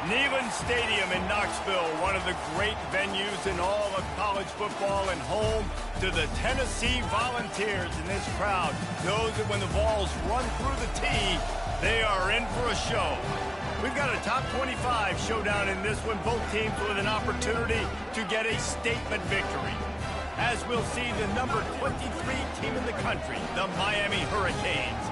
Neyland Stadium in Knoxville, one of the great venues in all of college football and home to the Tennessee Volunteers. And this crowd knows that when the balls run through the tee, they are in for a show. We've got a top 25 showdown in this one, both teams with an opportunity to get a statement victory. As we'll see the number 23 team in the country, the Miami Hurricanes,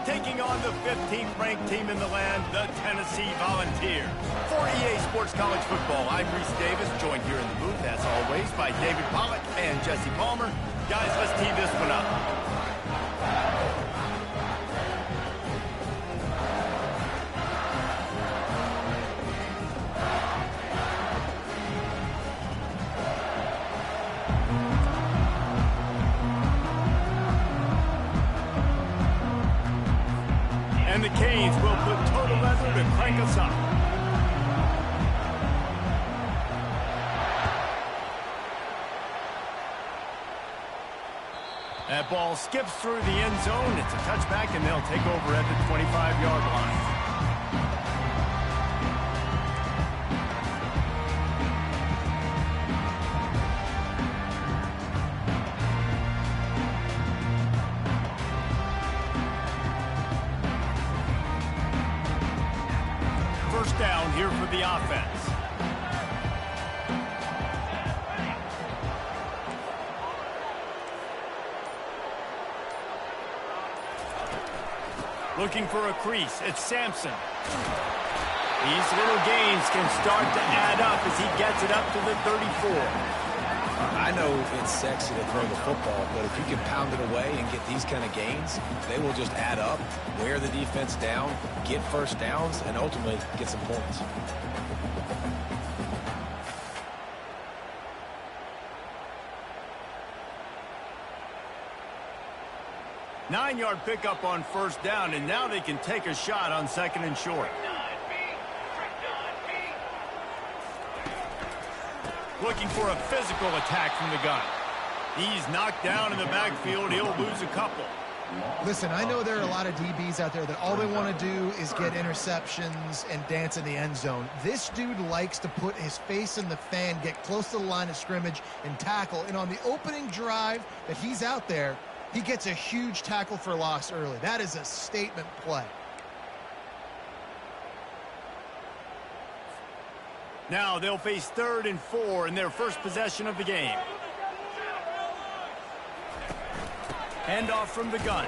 taking on the 15th ranked team in the land, the Tennessee Volunteers. For EA Sports College Football, I'm Reese Davis, joined here in the booth, as always, by David Pollack and Jesse Palmer. Guys, let's tee this one up. And the Canes will put total leather to crank us up. That ball skips through the end zone. It's a touchback, and they'll take over at the 25-yard line. First down here for the offense. Looking for a crease. It's Sampson. These little gains can start to add up as he gets it up to the 34. I know it's sexy to throw the football, but if you can pound it away and get these kind of gains, they will just add up, wear the defense down, get first downs, and ultimately get some points. Nine-yard pickup on first down, and now they can take a shot on second and short. Looking for a physical attack from the gun. He's knocked down in the backfield. He'll lose a couple. Listen, I know there are a lot of DBs out there that all they want to do is get interceptions and dance in the end zone. This dude likes to put his face in the fan, get close to the line of scrimmage, and tackle. And on the opening drive that he's out there, he gets a huge tackle for loss early. That is a statement play. Now they'll face 3rd and 4 in their first possession of the game. Handoff from the gun.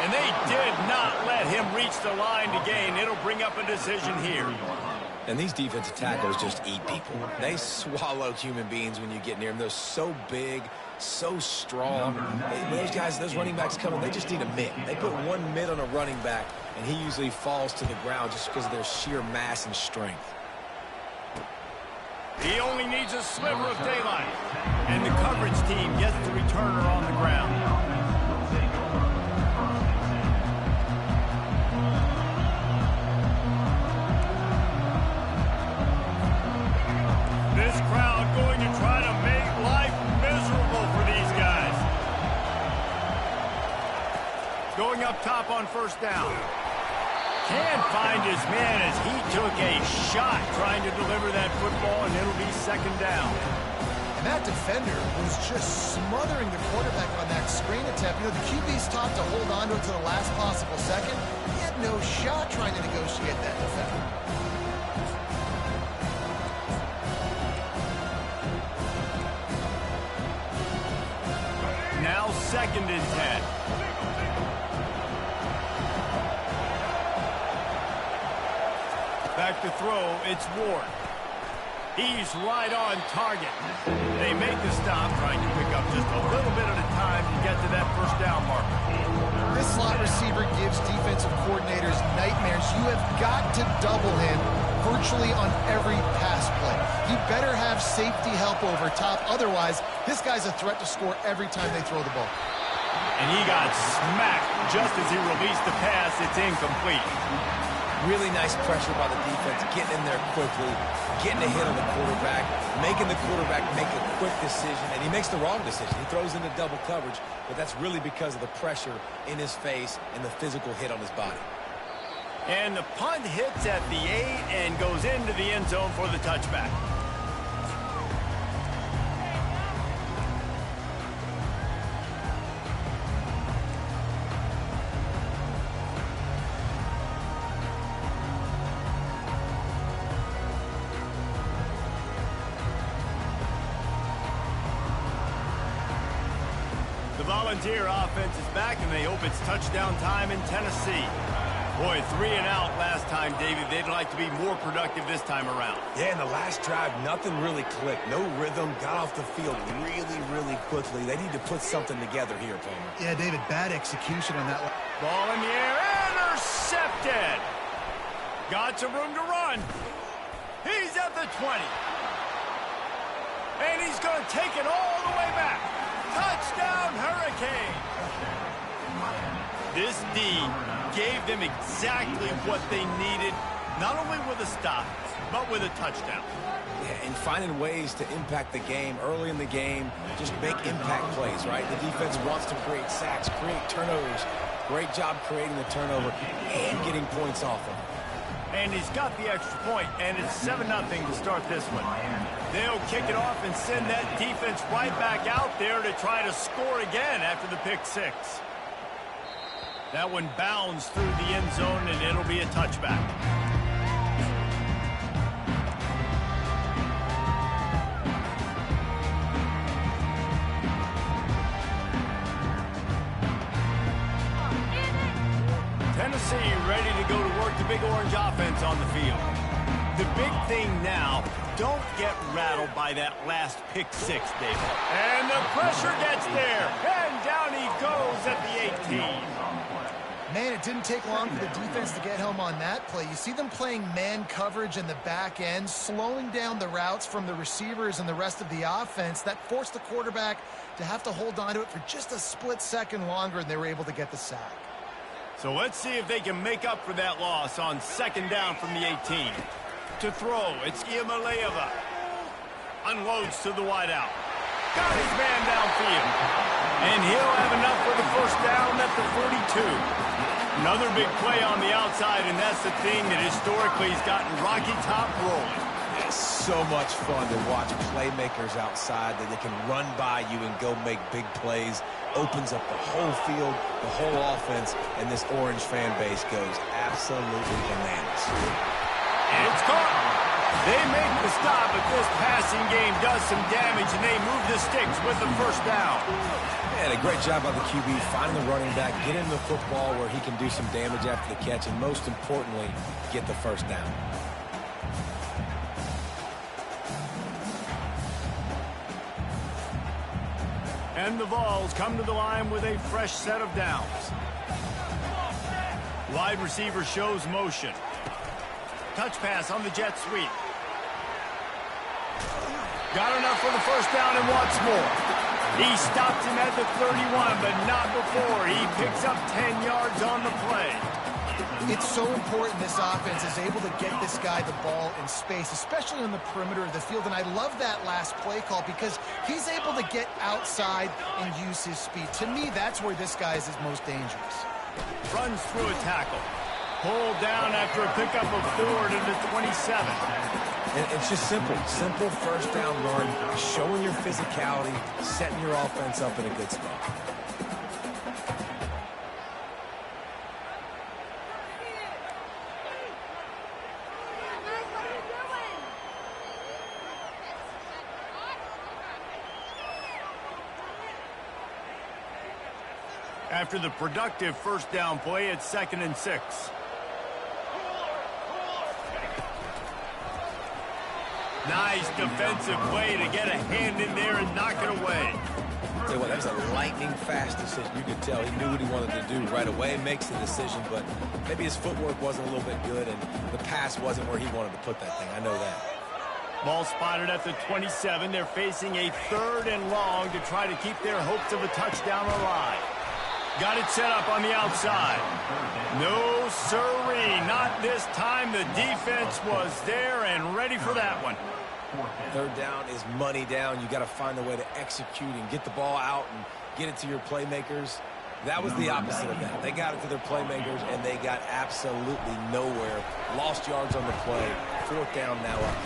And they did not let him reach the line to gain. It'll bring up a decision here. And these defensive tackles just eat people. They swallow human beings when you get near them. They're so big, so strong. Those guys, those running backs coming, they just need a mitt. They put one mitt on a running back, and he usually falls to the ground just because of their sheer mass and strength. He only needs a sliver of daylight. And the coverage team gets the returner on the ground. This crowd going to try to make life miserable for these guys. Going up top on first down. Can't find his man as he took a shot trying to deliver that football, and it'll be second down. And that defender was just smothering the quarterback on that screen attempt. You know, the QB's taught to hold on to it to the last possible second. He had no shot trying to negotiate that defender. Now 2nd and 10. Back to throw, it's Ward. He's right on target. They make the stop, trying to pick up just a little bit at a time to get to that first down marker. This slot receiver gives defensive coordinators nightmares. You have got to double him virtually on every pass play. You better have safety help over top. Otherwise, this guy's a threat to score every time they throw the ball. And he got smacked just as he released the pass. It's incomplete. Really nice pressure by the defense, getting in there quickly, getting a hit on the quarterback, making the quarterback make a quick decision, and he makes the wrong decision. He throws into double coverage, but that's really because of the pressure in his face and the physical hit on his body. And the punt hits at the 8 and goes into the end zone for the touchback. The Volunteer offense is back, and they hope it's touchdown time in Tennessee. Boy, 3 and out last time, David. They'd like to be more productive this time around. Yeah, in the last drive, nothing really clicked. No rhythm, got off the field really, really quickly. They need to put something together here, Palmer. Yeah, David, bad execution on that one. Ball in the air, intercepted. Got some room to run. He's at the 20. And he's going to take it all the way back. Touchdown, Hurricane. This D gave them exactly what they needed, not only with a stop, but with a touchdown. Yeah, and finding ways to impact the game early in the game, just make impact plays, right? The defense wants to create sacks, create turnovers. Great job creating the turnover and getting points off of it. And he's got the extra point, and it's 7-0 to start this one. They'll kick it off and send that defense right back out there to try to score again after the pick 6. That one bounds through the end zone, and it'll be a touchback. Tennessee ready to go to work the Big Orange offense on the field. The big thing now, don't get rattled by that last pick 6, David. And the pressure gets there, and down he goes at the 18. Man, it didn't take long for the defense to get home on that play. You see them playing man coverage in the back end, slowing down the routes from the receivers and the rest of the offense. That forced the quarterback to have to hold on to it for just a split second longer, and they were able to get the sack. So let's see if they can make up for that loss on 2nd down from the 18. To throw, it's Iamaleava. Unloads to the wideout. Got his man downfield. And he'll have enough for the first down at the 42. Another big play on the outside, and that's the thing that historically has gotten Rocky Top rolling. It's so much fun to watch playmakers outside that they can run by you and go make big plays. Opens up the whole field, the whole offense, and this Orange fan base goes absolutely bananas. It's caught. They make the stop, but this passing game does some damage, and they move the sticks with the first down. And a great job by the QB, finding the running back, get him the football where he can do some damage after the catch, and most importantly, get the first down. And the Vols come to the line with a fresh set of downs. Wide receiver shows motion. Touch pass on the jet sweep. Got enough for the first down and wants more. He stops him at the 31, but not before. He picks up 10 yards on the play. It's so important this offense is able to get this guy the ball in space, especially on the perimeter of the field. And I love that last play call because he's able to get outside and use his speed. To me, that's where this guy is his most dangerous. Runs through a tackle. Pulled down after a pickup of 4 to the 27. And it's just simple. Simple first down run, showing your physicality, setting your offense up in a good spot. After the productive first down play, it's 2nd and 6. Nice defensive play to get a hand in there and knock it away. Tell you what, that was a lightning-fast decision. You could tell he knew what he wanted to do right away. Makes the decision, but maybe his footwork wasn't a little bit good, and the pass wasn't where he wanted to put that thing. I know that. Ball spotted at the 27. They're facing a 3rd and long to try to keep their hopes of a touchdown alive. Got it set up on the outside. No, sirree, not this time. The defense was there and ready for that one. 3rd down is money down. You got to find a way to execute and get the ball out and get it to your playmakers. That was the opposite of that. They got it to their playmakers, and they got absolutely nowhere. Lost yards on the play. Fourth down now up.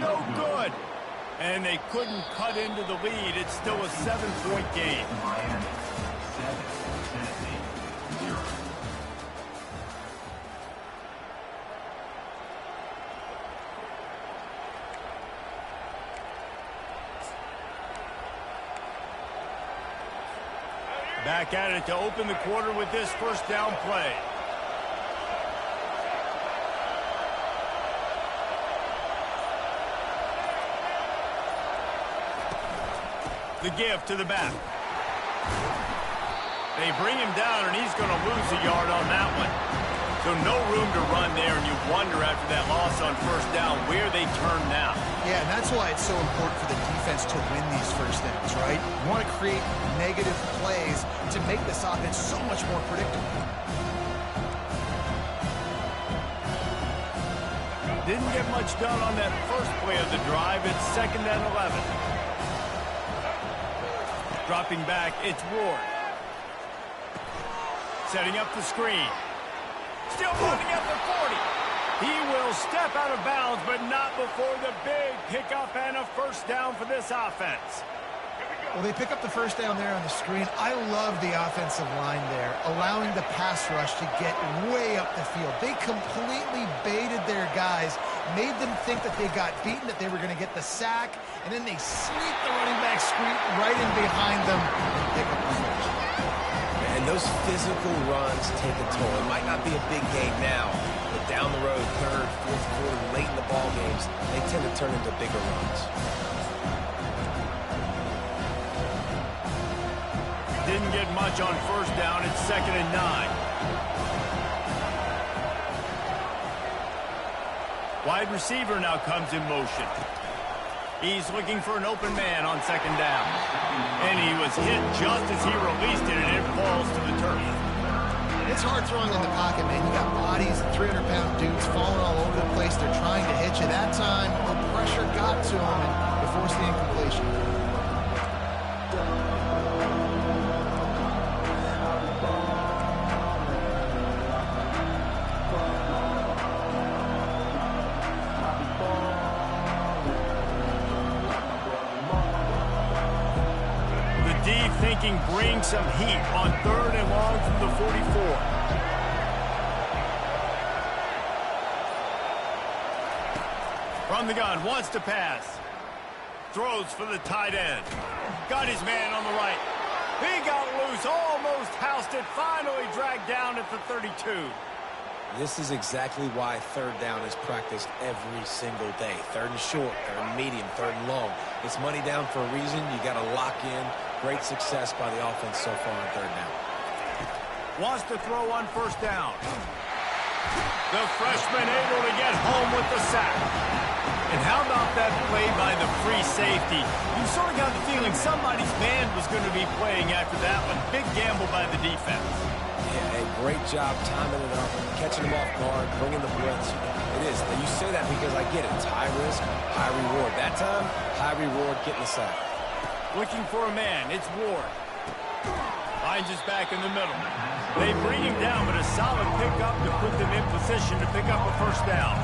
No good. And they couldn't cut into the lead. It's still a 7-point game. Back at it to open the quarter with this first down play. The give to the back. They bring him down, and he's going to lose a yard on that one. So no room to run there, and you wonder after that loss on first down where they turn now. Yeah, and that's why it's so important for the defense to win these first downs, right? You want to create negative plays to make this offense so much more predictable. Didn't get much done on that first play of the drive. It's 2nd and 11. Dropping back, it's Ward. Setting up the screen. Still running at the 40. He will step out of bounds, but not before the big pickup and a first down for this offense. Well, they pick up the first down there on the screen. I love the offensive line there, allowing the pass rush to get way up the field. They completely baited their guys, made them think that they got beaten, that they were going to get the sack, and then they sneak the running back screen right in behind them and pick up the first. And those physical runs take a toll. It might not be a big game now, but down the road, third, fourth quarter, late in the ball games, they tend to turn into bigger runs. Didn't get much on first down. It's 2nd and 9. Wide receiver now comes in motion. He's looking for an open man on 2nd down. And he was hit just as he released it, and it falls to the turf. It's hard throwing in the pocket, man. You got bodies and 300-pound dudes falling all over the place. They're trying to hit you. That time, the pressure got to him, and it forced the incompletion. Thinking bring some heat on 3rd and long from the 44. From the gun, wants to pass. Throws for the tight end. Got his man on the right. He got loose, almost housed it, finally dragged down at the 32. This is exactly why 3rd down is practiced every single day. 3rd and short, 3rd and medium, 3rd and long. It's money down for a reason. You got to lock in. Great success by the offense so far on 3rd down. Wants to throw on first down. The freshman able to get home with the sack. And how about that play by the free safety? You sort of got the feeling somebody's band was going to be playing after that one. Big gamble by the defense. Yeah, a great job timing it up, catching them off guard, bringing the blitz. It is. And you say that because I get it. It's high risk, high reward. That time, high reward, getting the sack. Looking for a man. It's Ward. Finds his back in the middle. They bring him down, but a solid pickup to put them in position to pick up a first down.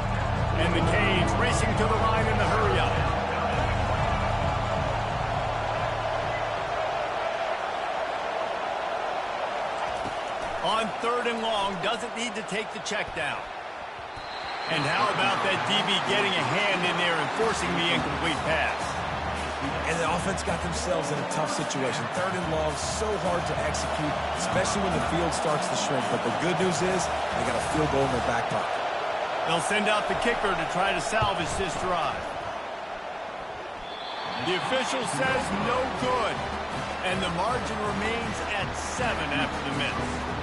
And the Canes racing to the line in the hurry-up. On 3rd and long, doesn't need to take the check down. And how about that DB getting a hand in there and forcing the incomplete pass? And the offense got themselves in a tough situation. 3rd and long, so hard to execute, especially when the field starts to shrink. But the good news is they got a field goal in their back pocket. They'll send out the kicker to try to salvage this drive. The official says no good. And the margin remains at 7 after the miss.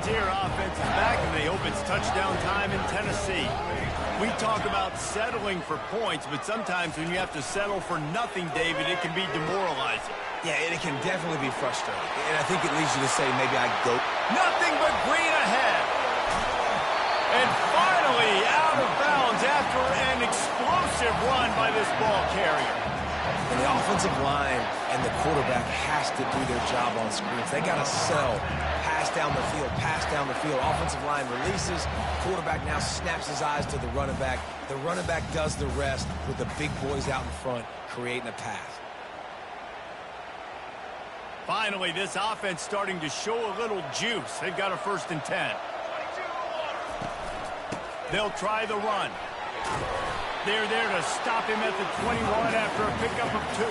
Volunteer offense is back, and they hope it's touchdown time in Tennessee. We talk about settling for points, but sometimes when you have to settle for nothing, David, it can be demoralizing. Yeah, it can definitely be frustrating. And I think it leads you to say maybe I go. Nothing but green ahead. And finally out of bounds after an explosive run by this ball carrier. And the offensive line and the quarterback has to do their job on screens. They got to sell. Pass down the field, pass down the field. Offensive line releases. Quarterback now snaps his eyes to the running back. The running back does the rest with the big boys out in front, creating a pass. Finally, this offense starting to show a little juice. They've got a 1st and 10. They'll try the run. They're there to stop him at the 21 after a pickup of 2.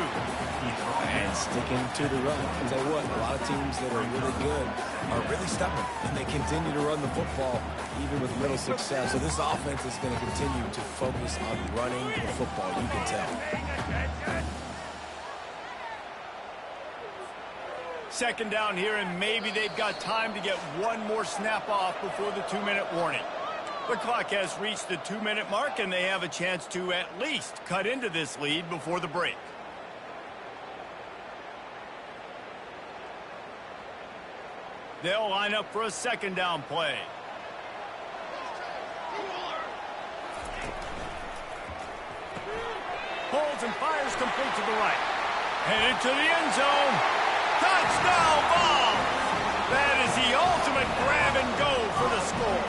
And sticking to the run. I'll tell you what, a lot of teams that are really good are really stubborn, and they continue to run the football even with little success. So this offense is going to continue to focus on running the football, you can tell. Second down here, and maybe they've got time to get one more snap off before the 2-minute warning. The clock has reached the 2-minute mark, and they have a chance to at least cut into this lead before the break. They'll line up for a 2nd down play. Pulls and fires complete to the right. Headed to the end zone. Touchdown ball! That is the ultimate grab and go for the score.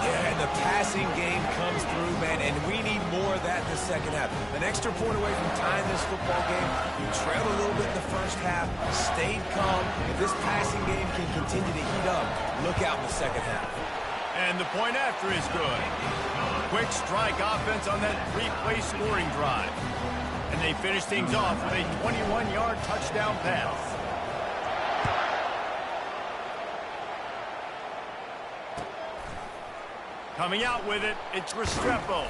Yeah, and the passing game comes through, man, and we need more of that in the second half. An extra point away from tying this football game. You trailed a little bit in the first half, stayed calm. If this passing game can continue to heat up, look out in the second half. And the point after is good. Quick strike offense on that 3-play scoring drive. And they finish things off with a 21-yard touchdown pass. Coming out with it, it's Restrepo.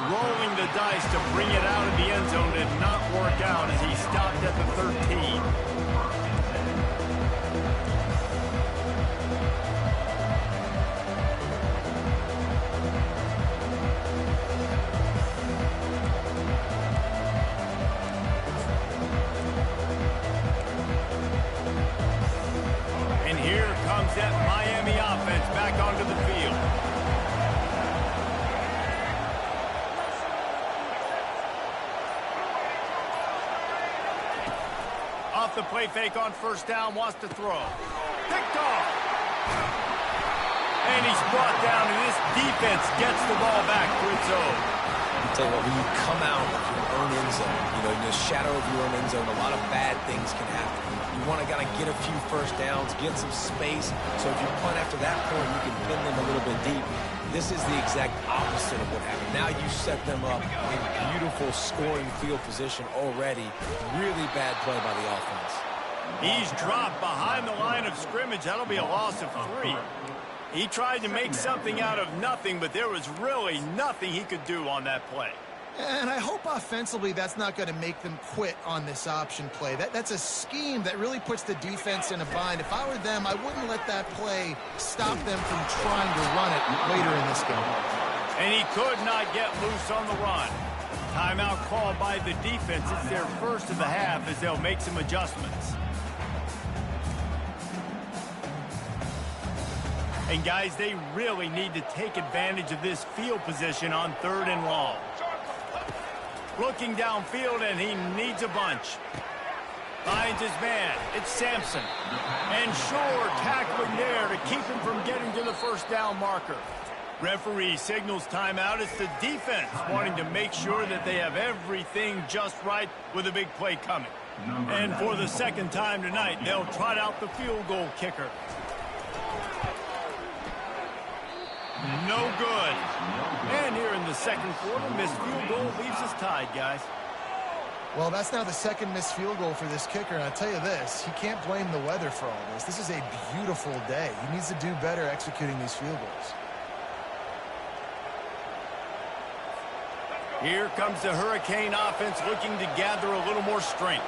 Rolling the dice to bring it out of the end zone did not work out as he stopped at the 13. And here comes that Miami offense back onto the field. Off the play fake on 1st down, wants to throw. Picked off. And he's brought down, and this defense gets the ball back for its own. I'll tell you what, when you come out of your own end zone, you know, in the shadow of your own end zone, a lot of bad things can happen. You want to kind of get a few 1st downs, get some space, so if you punt after that point, you can pin them a little bit deep. This is the exact opposite of what happened. Now you set them up in beautiful scoring field position already. Really bad play by the offense. He's dropped behind the line of scrimmage. That'll be a loss of 3. He tried to make something out of nothing, but there was really nothing he could do on that play. And I hope offensively that's not going to make them quit on this option play. That's a scheme that really puts the defense in a bind. If I were them, I wouldn't let that play stop them from trying to run it later in this game. And he could not get loose on the run. Timeout called by the defense. It's their first of the half as they'll make some adjustments. And guys, they really need to take advantage of this field position on 3rd and long. Looking downfield, and he needs a bunch. Finds his man. It's Sampson. And Shore tackling there to keep him from getting to the 1st down marker. Referee signals timeout. It's the defense wanting to make sure that they have everything just right with a big play coming. And for the 2nd time tonight, they'll trot out the field goal kicker. No good. And here in the 2nd quarter, missed field goal leaves us tied, guys. Well, that's now the 2nd missed field goal for this kicker, and I'll tell you this, he can't blame the weather for all this. This is a beautiful day. He needs to do better executing these field goals. Here comes the Hurricane offense looking to gather a little more strength.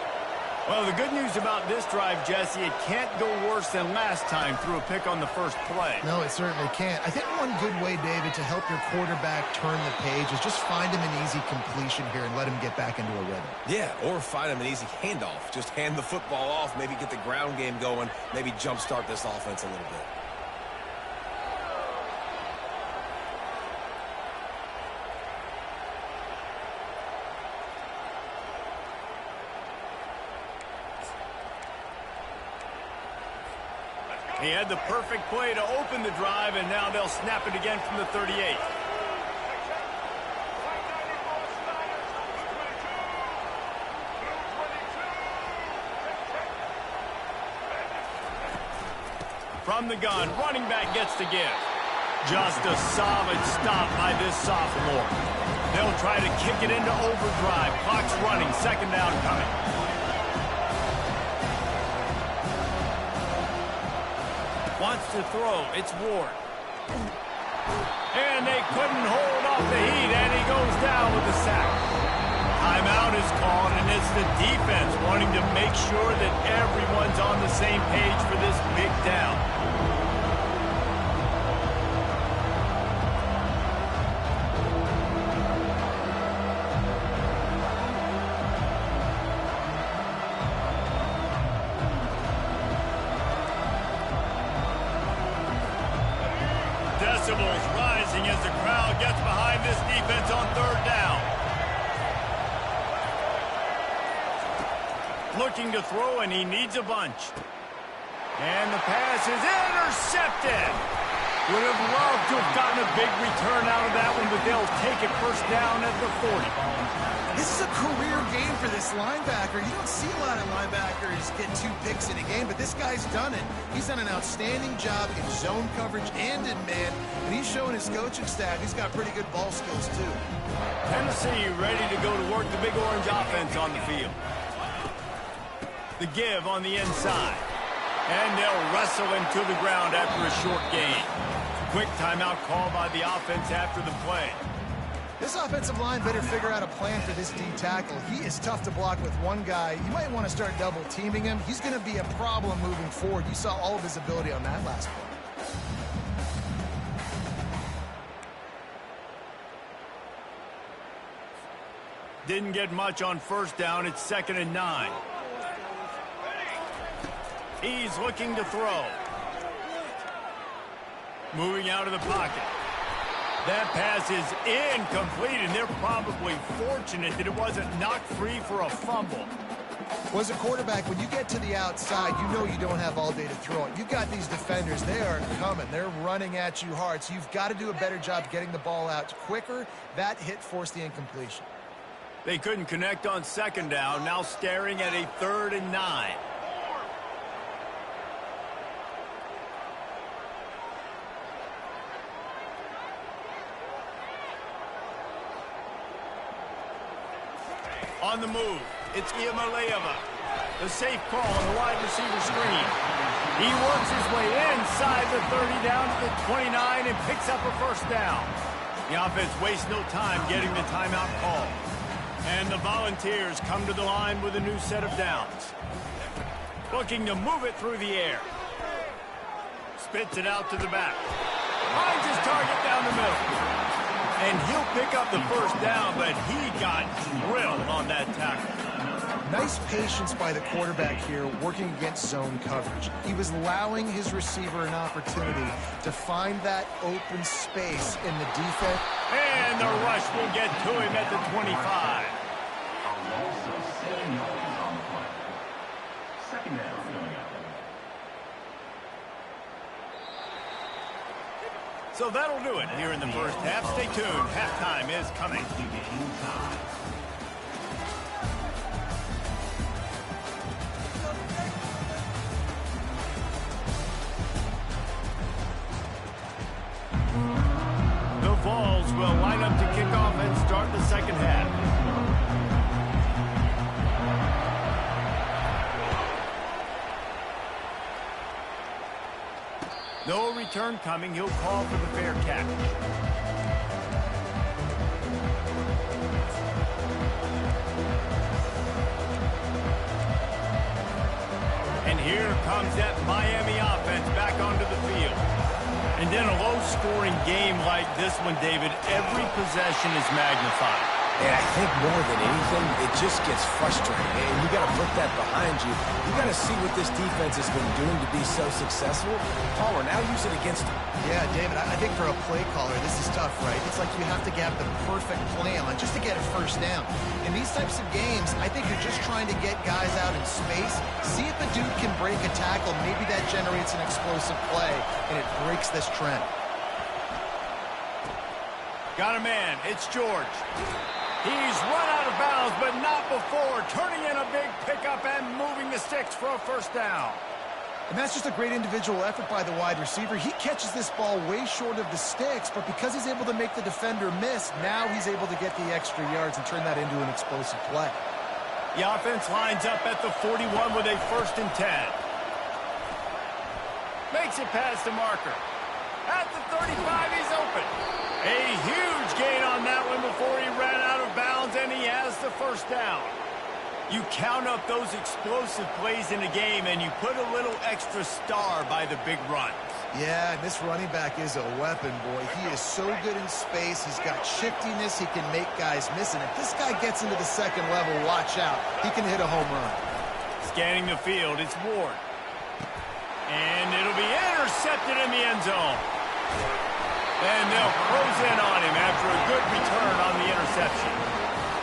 Well, the good news about this drive, Jesse, it can't go worse than last time through a pick on the first play. No, it certainly can't. I think one good way, David, to help your quarterback turn the page is just find him an easy completion here and let him get back into a rhythm. Yeah, or find him an easy handoff. Just hand the football off, maybe get the ground game going, maybe jumpstart this offense a little bit. He had the perfect play to open the drive, and now they'll snap it again from the 38. From the gun, running back gets the give. Just a solid stop by this sophomore. They'll try to kick it into overdrive. Clock's running, second down coming. Wants to throw. It's Ward. And they couldn't hold off the heat, and he goes down with a sack. Timeout is called, and it's the defense wanting to make sure that everyone's on the same page for this big down. Decibels rising as the crowd gets behind this defense on third down. Looking to throw, and he needs a bunch. And the pass is intercepted. Would have loved to have gotten a big return out of that one, but they'll take it first down at the 40. This is a career game for this linebacker. You don't see a lot of linebackers get 2 picks in a game, but this guy's done it. He's done an outstanding job in zone coverage and in man, and he's showing his coaching staff he's got pretty good ball skills too. Tennessee ready to go to work the big orange offense on the field. The give on the inside. And they'll wrestle him to the ground after a short gain. Quick timeout call by the offense after the play. This offensive line better figure out a plan for this D tackle. He is tough to block with one guy. You might want to start double teaming him. He's going to be a problem moving forward. You saw all of his ability on that last play. Didn't get much on first down. It's 2nd and 9. He's looking to throw. Moving out of the pocket. That pass is incomplete, and they're probably fortunate that it wasn't knocked free for a fumble. Well, as a quarterback, when you get to the outside, you know you don't have all day to throw it. You've got these defenders. They are coming. They're running at you hard, so you've got to do a better job getting the ball out quicker. That hit forced the incompletion. They couldn't connect on 2nd down, now staring at a 3rd and 9. On the move, it's Iamaleava. The safe call on the wide receiver screen. He works his way inside the 30 down to the 29 and picks up a first down. The offense wastes no time getting the timeout call. And the Volunteers come to the line with a new set of downs. Looking to move it through the air. Spits it out to the back. Finds his target down the middle. And he'll pick up the first down, but he got drilled on that tackle. Nice patience by the quarterback here working against zone coverage. He was allowing his receiver an opportunity to find that open space in the defense. And the rush will get to him at the 25. Second down. So that'll do it here in the first half. Stay tuned. Halftime is coming. The Vols will line up to kick off and start the second half. No return coming. He'll call for the fair catch. here comes that Miami offense back onto the field. And in a low-scoring game like this one, David, every possession is magnified. And I think more than anything, it just gets frustrating. And you got to put that behind you. You got to see what this defense has been doing to be so successful. Palmer, now use it against him. Yeah, David, I think for a play caller, this is tough, right? It's like you have to get the perfect play on just to get a first down. In these types of games, I think you're just trying to get guys out in space, see if the dude can break a tackle. Maybe that generates an explosive play, and it breaks this trend. Got a man. It's George. He's run out of bounds, but not before turning in a big pickup and moving the sticks for a first down. And that's just a great individual effort by the wide receiver. He catches this ball way short of the sticks, but because he's able to make the defender miss, now he's able to get the extra yards and turn that into an explosive play. The offense lines up at the 41 with a 1st and 10. Makes it past the marker. At the 35, he's open. A huge gain on that one before he ran out of bounds, and he has the first down. You count up those explosive plays in a game, and you put a little extra star by the big runs. Yeah, this running back is a weapon, boy. He is so good in space. He's got shiftiness. He can make guys miss. And if this guy gets into the second level, watch out. He can hit a home run. Scanning the field, it's Ward. And it'll be intercepted in the end zone. And they'll close in on him after a good return on the interception.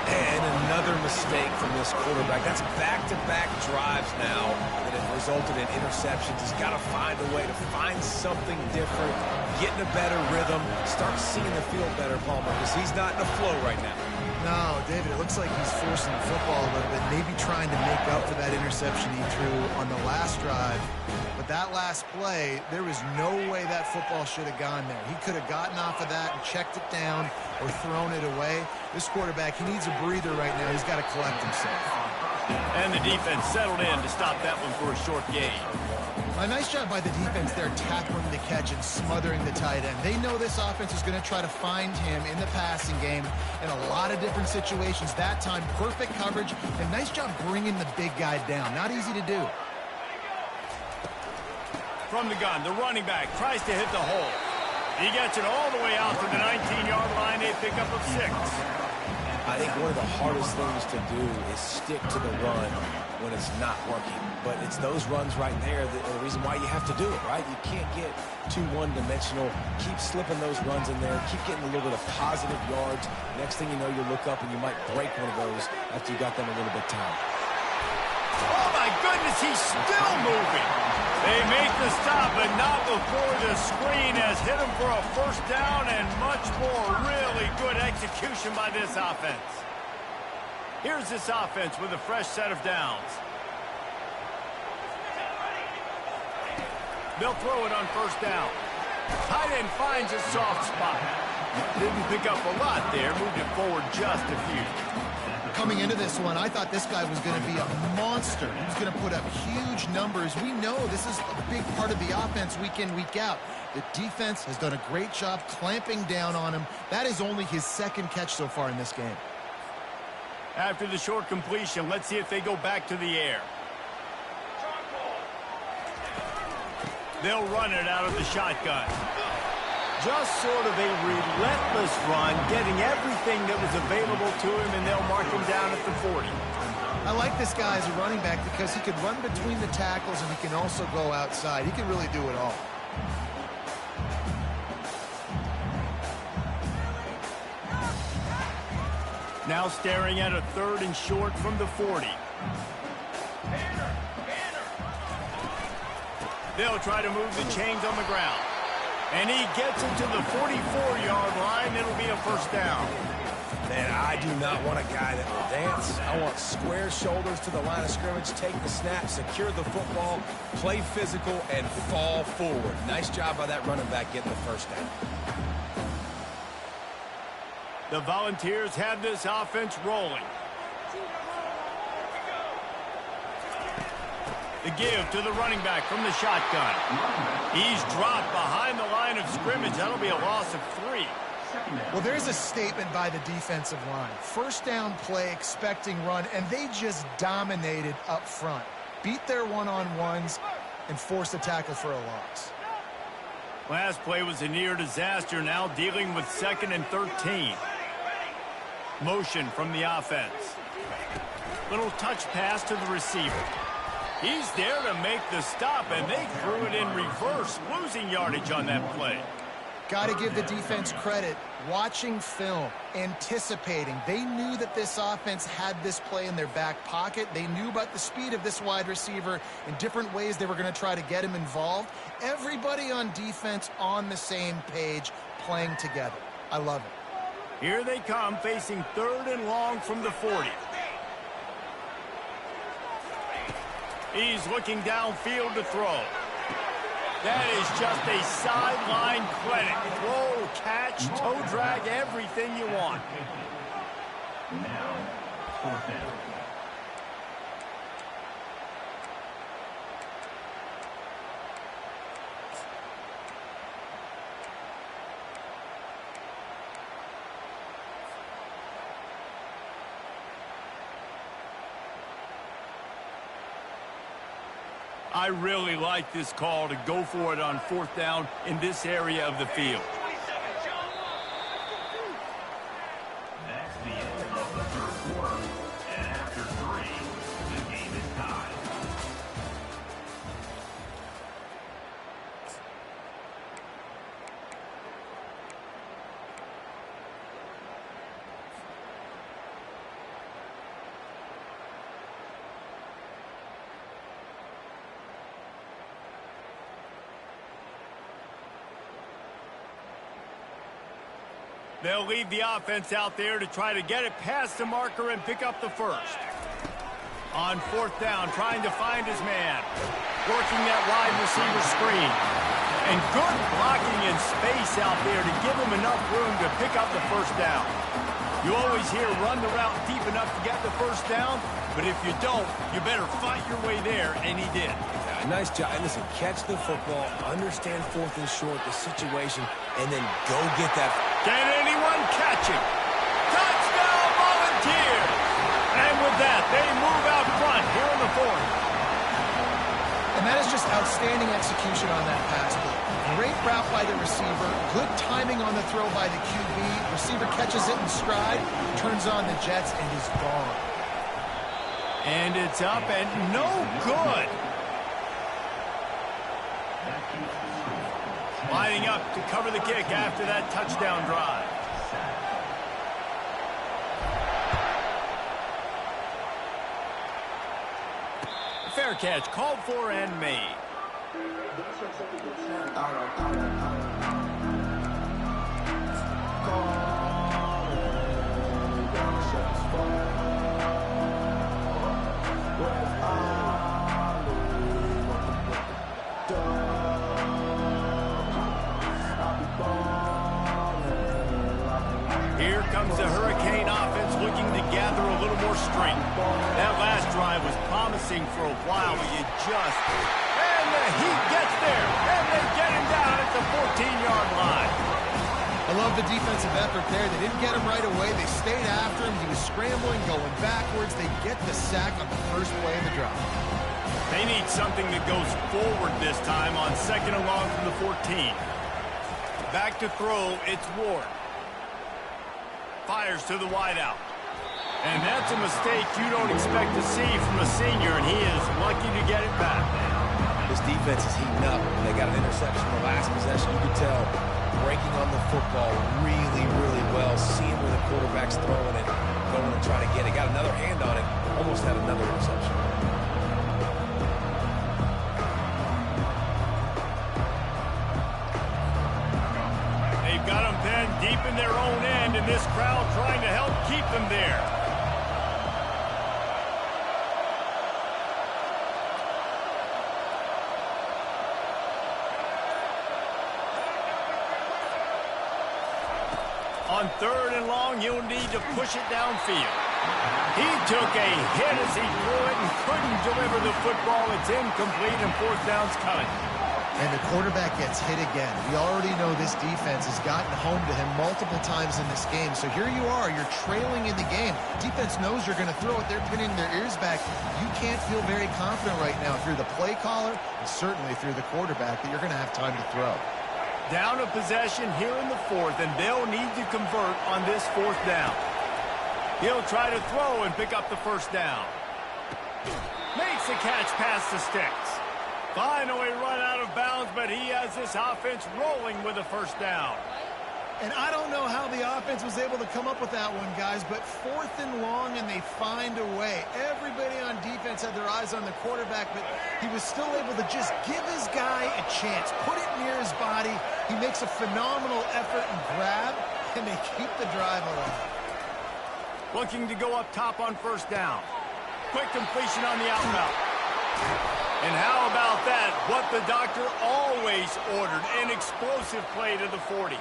And another mistake from this quarterback. That's back-to-back drives now that have resulted in interceptions. He's got to find a way to find something different, get in a better rhythm, start seeing the field better, Palmer, because he's not in a flow right now. No, David, it looks like he's forcing the football a little bit, maybe trying to make up for that interception he threw on the last drive. But that last play, there was no way that football should have gone there. He could have gotten off of that and checked it down or thrown it away. This quarterback, he needs a breather right now. He's got to collect himself. And the defense settled in to stop that one for a short gain. A nice job by the defense there, tackling the catch and smothering the tight end. They know this offense is going to try to find him in the passing game in a lot of different situations. That time, perfect coverage, and nice job bringing the big guy down. Not easy to do. From the gun, the running back tries to hit the hole. He gets it all the way out to the 19-yard line, a pickup of 6. I think one of the hardest things to do is stick to the run when it's not working. But it's those runs right there that are the reason why you have to do it, right? You can't get too one-dimensional. Keep slipping those runs in there. Keep getting a little bit of positive yards. Next thing you know, you look up and you might break one of those after you got them a little bit tired. Oh, my goodness, he's still moving. They make the stop, but not before the screen has hit him for a first down and much more. Really good execution by this offense. Here's this offense with a fresh set of downs. They'll throw it on first down. Tight end finds a soft spot. Didn't pick up a lot there, moved it forward just a few. Coming into this one, I thought this guy was going to be a monster. He was going to put up huge numbers. We know this is a big part of the offense week in, week out. The defense has done a great job clamping down on him. That is only his second catch so far in this game. After the short completion, let's see if they go back to the air. They'll run it out of the shotgun. Just sort of a relentless run, getting everything that was available to him, and they'll mark him down at the 40. I like this guy as a running back because he can run between the tackles and he can also go outside. He can really do it all. Now staring at a 3rd and short from the 40. They'll try to move the chains on the ground. And he gets it to the 44-yard line. It'll be a first down. Man, I do not want a guy that will dance. I want square shoulders to the line of scrimmage, take the snap, secure the football, play physical, and fall forward. Nice job by that running back getting the first down. The Volunteers have this offense rolling. The give to the running back from the shotgun. He's dropped behind the line of scrimmage. That'll be a loss of 3. Well, there's a statement by the defensive line. First down play, expecting run, and they just dominated up front. beat their one-on-ones, and force a tackle for a loss. Last play was a near disaster, now dealing with 2nd and 13. Motion from the offense. Little touch pass to the receiver. He's there to make the stop, and they threw it in reverse, losing yardage on that play. Got to give the defense credit. Watching film, anticipating. They knew that this offense had this play in their back pocket. They knew about the speed of this wide receiver in different ways they were going to try to get him involved. Everybody on defense on the same page, playing together. I love it. Here they come, facing 3rd and long from the 40. He's looking downfield to throw. That is just a sideline clinic. Throw, catch, toe drag, everything you want. Now, 4th down. I really like this call to go for it on 4th down in this area of the field. That's the end of the 3rd quarter. And after 3, the game is tied. They'll leave the offense out there to try to get it past the marker and pick up the first. On 4th down, trying to find his man. Working that wide receiver screen. And good blocking in space out there to give him enough room to pick up the first down. You always hear run the route deep enough to get the first down, but if you don't, you better fight your way there, and he did. Nice job. And listen, catch the football, understand 4th and short, the situation, and then go get that. Can anyone catch him? Touchdown, Volunteers! And with that, they move out front here in the 4th. And that is just outstanding execution on that pass play. Great route by the receiver, good timing on the throw by the QB. Receiver catches it in stride, turns on the jets, and is gone. And it's up and no good. Lining up to cover the kick after that touchdown drive. Fair catch, called for and made. Here comes the Hurricane offense looking to gather a little more strength. That last drive was promising for a while, but you just... And the Heat gets there, and they get him down at the 14-yard line. I love the defensive effort there. They didn't get him right away. They stayed after him. He was scrambling, going backwards. They get the sack on the first play of the drive. They need something that goes forward this time on 2nd and long from the 14. Back to throw, it's Ward. Fires to the wideout. And that's a mistake you don't expect to see from a senior, and he is lucky to get it back. This defense is heating up. They got an interception the last possession. You can tell breaking on the football really, really well, seeing where the quarterback's throwing it, going to try to get it. Got another hand on it, almost had another interception. They've got them pinned deep in their own end, and this crowd trying to help keep them there. On 3rd and long, you'll need to push it downfield. He took a hit as he threw it and couldn't deliver the football. It's incomplete, and 4th down's coming. And the quarterback gets hit again. We already know this defense has gotten home to him multiple times in this game. So here you are, you're trailing in the game. Defense knows you're going to throw it. They're pinning their ears back. You can't feel very confident right now if you're the play caller, and certainly if you're the quarterback, that you're going to have time to throw. Down a possession here in the fourth, and they'll need to convert on this fourth down. He'll try to throw and pick up the first down. Makes a catch past the sticks. Finally run out of bounds, but he has this offense rolling with a first down. And I don't know how the offense was able to come up with that one, guys, but 4th and long, and they find a way. Everybody on defense had their eyes on the quarterback, but he was still able to just give his guy a chance, put it near his body. He makes a phenomenal effort and grab, and they keep the drive alive. Looking to go up top on first down. Quick completion on the out route. And how about that? What the doctor always ordered, an explosive play to the 40.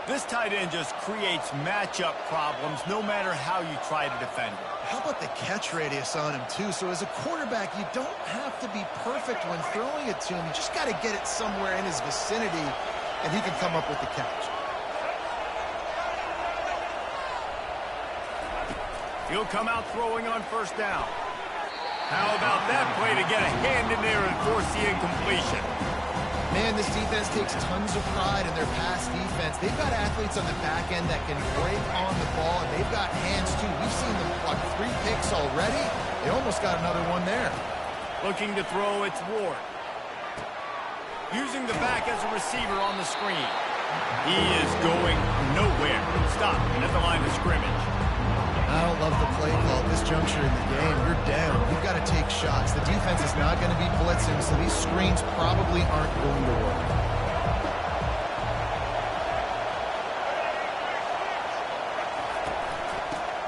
This tight end just creates matchup problems no matter how you try to defend it. How about the catch radius on him, too? So as a quarterback, you don't have to be perfect when throwing it to him. You just got to get it somewhere in his vicinity, and he can come up with the catch. He'll come out throwing on first down. How about that play to get a hand in there and force the incompletion? Man, this defense takes tons of pride in their pass defense. They've got athletes on the back end that can break on the ball, and they've got hands, too. We've seen them block 3 picks already. They almost got another one there. Looking to throw, it's Ward. Using the back as a receiver on the screen. He is going nowhere. Stop at the line of scrimmage. I don't love the play call at this juncture in the game. You're down. You've got to take shots. The defense is not going to be blitzing, so these screens probably aren't going to work.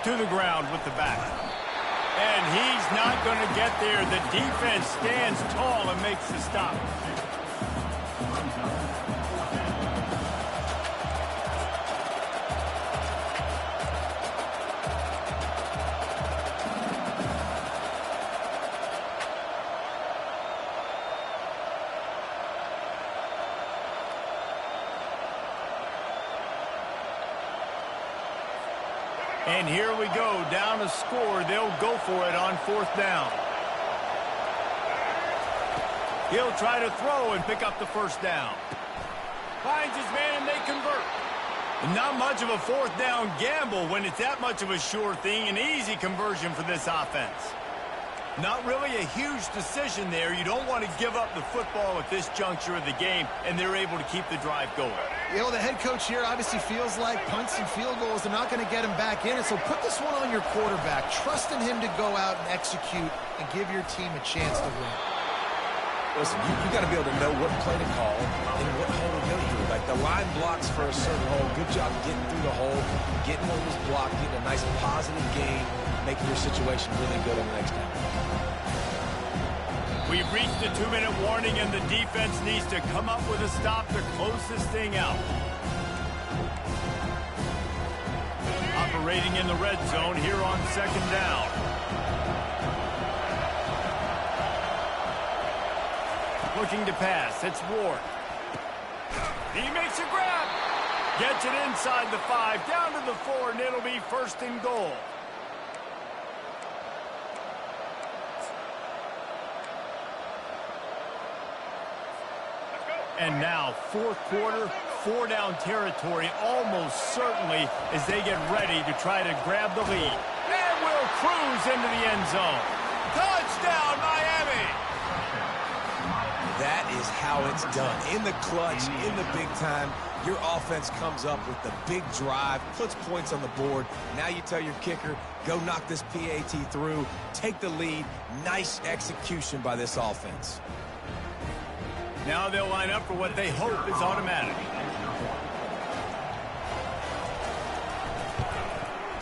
To the ground with the back. And he's not going to get there. The defense stands tall and makes the stop. And here we go, down a score. They'll go for it on fourth down. He'll try to throw and pick up the first down. Finds his man and they convert. Not much of a fourth down gamble when it's that much of a sure thing. An easy conversion for this offense. Not really a huge decision there. You don't want to give up the football at this juncture of the game, and they're able to keep the drive going. You know, the head coach here obviously feels like punts and field goals are not going to get him back in, and so put this one on your quarterback. Trust in him to go out and execute and give your team a chance to win. Listen, you got to be able to know what play to call and what hole to go through. Like the line blocks for a certain hole. Good job getting through the hole, getting what was blocked, getting a nice positive gain, making your situation really good on the next down. We've reached the 2-minute warning, and the defense needs to come up with a stop to close this thing out. Operating in the red zone here on second down. Looking to pass. It's Ward. He makes a grab. Gets it inside the 5, down to the 4, and it'll be first and goal. And now, fourth quarter, 4-down territory, almost certainly as they get ready to try to grab the lead. And will cruise into the end zone. Touchdown, Miami! That is how it's done. In the clutch, in the big time, your offense comes up with the big drive, puts points on the board. Now you tell your kicker, go knock this PAT through, take the lead. Nice execution by this offense. Now they'll line up for what they hope is automatic.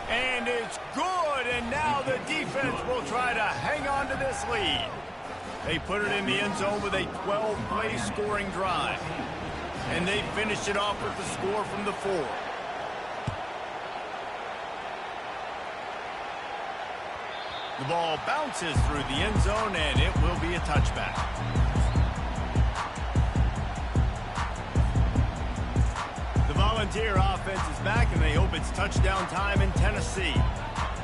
And it's good, and now the defense will try to hang on to this lead. They put it in the end zone with a 12-play scoring drive. And they finished it off with the score from the 4. The ball bounces through the end zone, and it will be a touchback. Volunteer offense is back, and they hope it's touchdown time in Tennessee.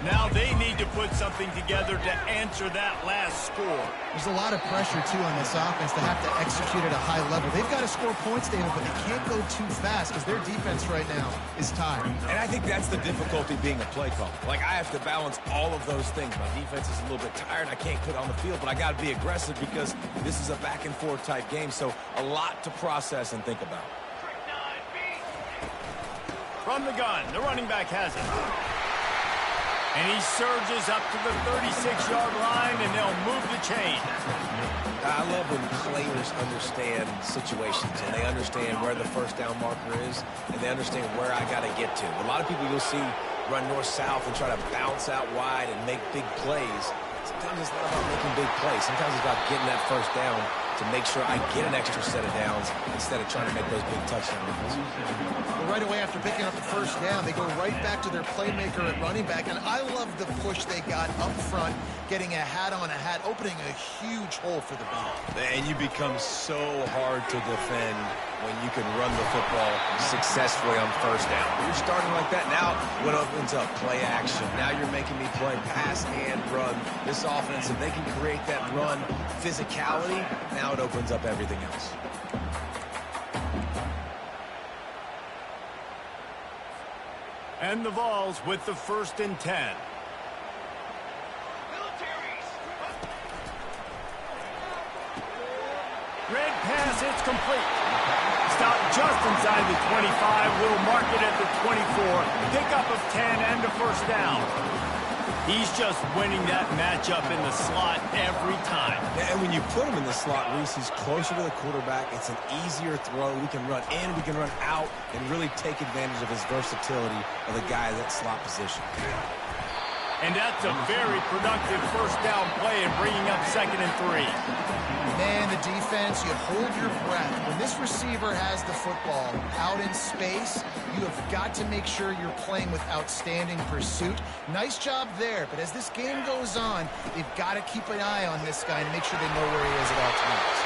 Now they need to put something together to answer that last score. There's a lot of pressure, too, on this offense to have to execute at a high level. They've got to score points, David, but they can't go too fast because their defense right now is tired. And I think that's the difficulty being a play caller. Like, I have to balance all of those things. My defense is a little bit tired. I can't put it on the field, but I got to be aggressive because this is a back-and-forth type game, so a lot to process and think about. From the gun, the running back has it. And he surges up to the 36-yard line, and they'll move the chain. I love when players understand situations, and they understand where the first down marker is, and they understand where I got to get to. A lot of people you'll see run north-south and try to bounce out wide and make big plays. Sometimes it's not about making big plays. Sometimes it's about getting that first down to make sure I get an extra set of downs instead of trying to make those big touchdown runs. Well, right away after picking up the first down, they go right back to their playmaker at running back, and I love the push they got up front, getting a hat on a hat, opening a huge hole for the back. And you become so hard to defend when you can run the football successfully on first down. You're starting like that. Now what opens up? Play action. Now you're making me play pass and run. This offense, if they can create that run physicality, now it opens up everything else. And the Vols with the 1st and 10. Red pass, it's complete. Stop just inside the 25. We'll mark it at the 24. Pickup of 10 and a first down. He's just winning that matchup in the slot every time. And when you put him in the slot, Reese, he's closer to the quarterback. It's an easier throw. We can run in, we can run out, and really take advantage of his versatility of the guy in that slot position. And that's a very productive first down play and bringing up 2nd and 3. Man, the defense, you hold your breath. When this receiver has the football out in space, you have got to make sure you're playing with outstanding pursuit. Nice job there, but as this game goes on, they've got to keep an eye on this guy and make sure they know where he is at all times.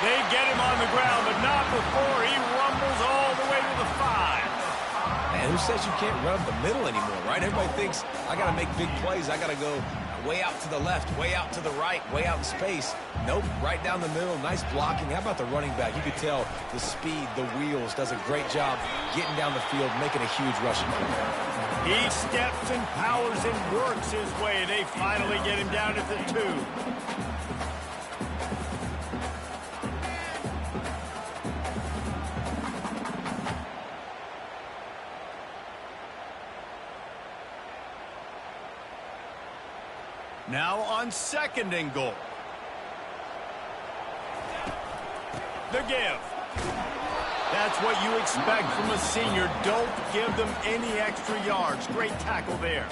They get him on the ground, but not before he rumbles all the way to the 5. Man, who says you can't run up the middle anymore, right? Everybody thinks I got to make big plays. I got to go way out to the left, way out to the right, way out in space. Nope, right down the middle. Nice blocking. How about the running back? You could tell the speed, the wheels, does a great job getting down the field, making a huge rushing play. He steps and powers and works his way. They finally get him down at the 2. Now on 2nd and goal. The give. That's what you expect from a senior. Don't give them any extra yards. Great tackle there.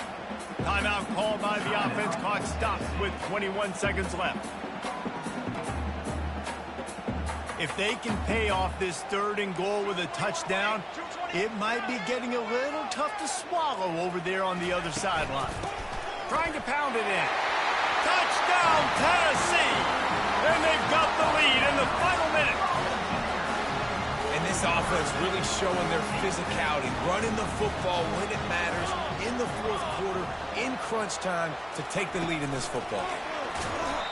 Timeout called by the offense. Clock stops with 21 seconds left. If they can pay off this 3rd and goal with a touchdown, it might be getting a little tough to swallow over there on the other sideline. Trying to pound it in. Touchdown, Tennessee! And they've got the lead in the final minute. And this offense really showing their physicality, running the football when it matters, in the 4th quarter, in crunch time, to take the lead in this football game.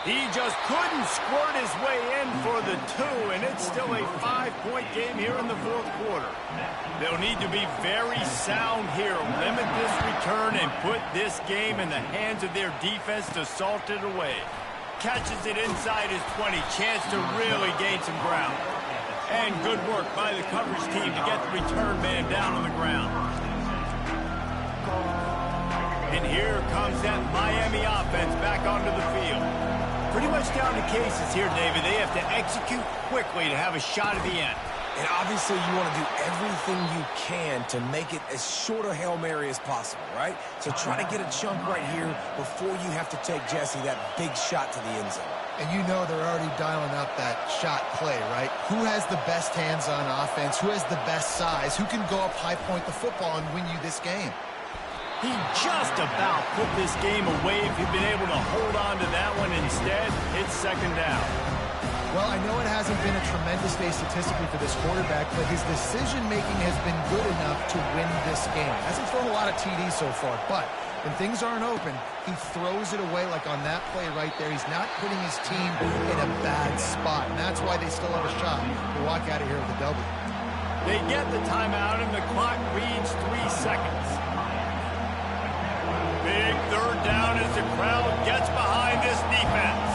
He just couldn't squirt his way in for the 2, and it's still a 5-point game here in the 4th quarter. They'll need to be very sound here, limit this return, and put this game in the hands of their defense to salt it away. Catches it inside his 20, chance to really gain some ground. And good work by the coverage team to get the return man down on the ground. And here comes that Miami offense back onto the field. Pretty much down to cases here, David. They have to execute quickly to have a shot at the end. And obviously you want to do everything you can to make it as short a Hail Mary as possible, right? So try to get a chunk right here before you have to take Jesse that big shot to the end zone. And you know they're already dialing up that shot play, right? Who has the best hands on offense? Who has the best size? Who can go up high point the football and win you this game? He just about put this game away if he'd been able to hold on to that one instead. It's 2nd down. Well, I know it hasn't been a tremendous day statistically for this quarterback, but his decision-making has been good enough to win this game. Hasn't thrown a lot of TDs so far, but when things aren't open, he throws it away like on that play right there. He's not putting his team in a bad spot, and that's why they still have a shot to walk out of here with a W. They get the timeout, and the clock reads 3 seconds. Big third down as the crowd gets behind this defense.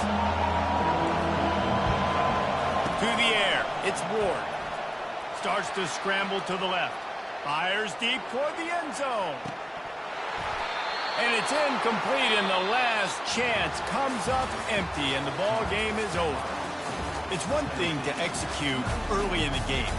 To the air, it's Ward. Starts to scramble to the left. Fires deep toward the end zone. And it's incomplete, and the last chance comes up empty, and the ball game is over. It's one thing to execute early in the game.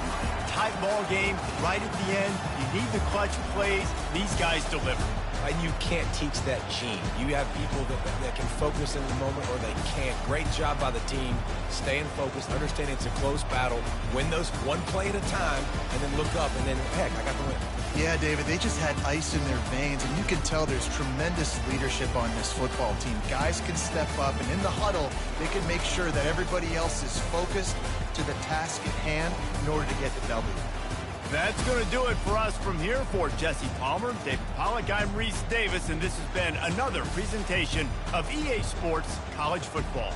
Tight ball game, right at the end. You need the clutch plays. These guys deliver. And you can't teach that gene. You have people that can focus in the moment or they can't. Great job by the team, staying focused, understanding it's a close battle, win those one play at a time, and then look up, and then, heck, I got the win. Yeah, David, they just had ice in their veins, and you can tell there's tremendous leadership on this football team. Guys can step up, and in the huddle, they can make sure that everybody else is focused to the task at hand in order to get the W. That's going to do it for us from here. For Jesse Palmer, David Pollack, I'm Reese Davis, and this has been another presentation of EA Sports College Football.